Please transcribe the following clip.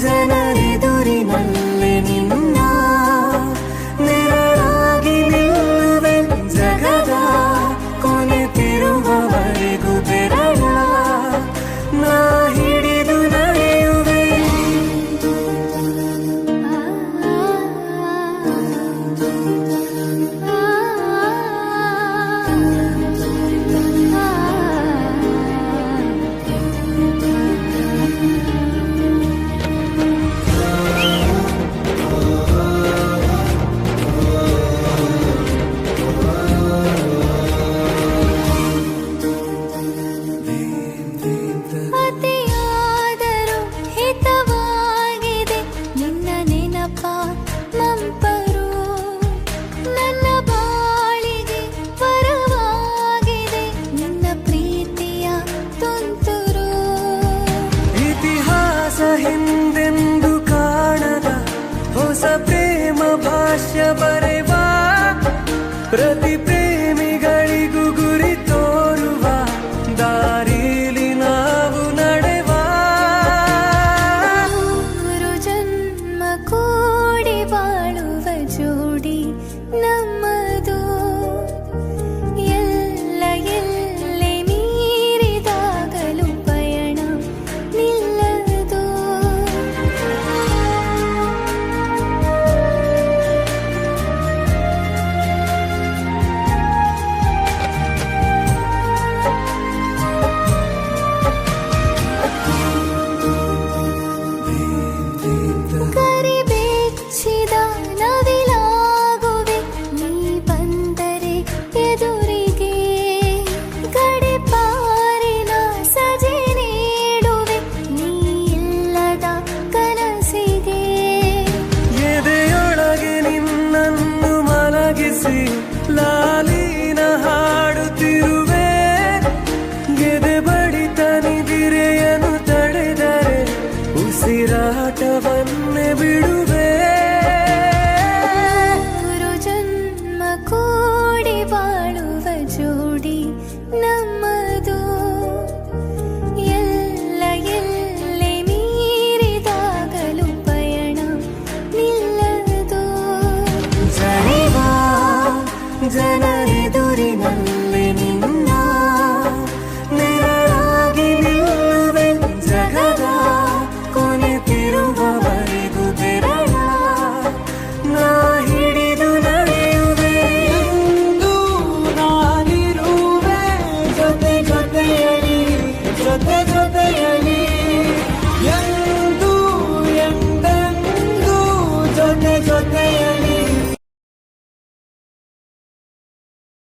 ಜನರೆದುರಿನಲ್ಲಿ ನಿನ್ನ ನೆರಳಾಗಿ ನಿಲ್ಲುವೆ ಜಗದ ಕೊನೆತಿರುವವರೆಗೂ ಬೆರಳ ನಾ ಹಿಡಿದು ನಡೆಯುವೆ. ಅತಿಯಾದರೂ ಹಿತವಾಗಿದೆ ನಿನ್ನ ನೆನಪ ಮಂಪರು, ನನ್ನ ಬಾಳಿಗೆ ವರವಾಗಿದೆ ನಿನ್ನ ಪ್ರೀತಿಯ ತುಂತುರು. ಇತಿಹಾಸ ಹಿಂದೆಂದು ಕಾಣದ ಹೊಸ ಪ್ರೇಮ ಭಾಷ್ಯ ಬರೆವ ಪ್ರತಿ ಪ್ರೇಮಿಗಳಿಗೂ ಗುರಿ ತೋರುವ ದಾರಿಲಿ ನಾವು ನಡೆವ. ಮೂರು ಜನ್ಮ ಕೂಡಿ ಬಾಳುವ ಜೋಡಿ ನಮ್ಮದು, ಎಲ್ಲ ಎಲ್ಲೆ ಮೀರಿದಾಗಲೂ ಪಯಣ ನಿಲ್ಲದು. ಕರಿಬೆಚ್ಚಿದ ನವಿಲಾಗುವೆ ನೀ ಬಂದರೆ ಎದುರಿಗೆ, ಗಡಿಪಾರಿನ ಸಜೆ ನೀಡುವೆ ನೀ ಇಲ್ಲದ ಕನಸಿಗೆ. ಎದೆಯೊಳಗೆ ನಿನ್ನನ್ನು ಮಲಗಿಸಿ ಲಾಲಿನ ಹಾಡುತ್ತಿರುವೆ. ಎದೆ ಬಡಿತ ನಿದಿರೆಯನ್ನು ತಡೆದರೆ ಉಸಿರಾಟವನ್ನು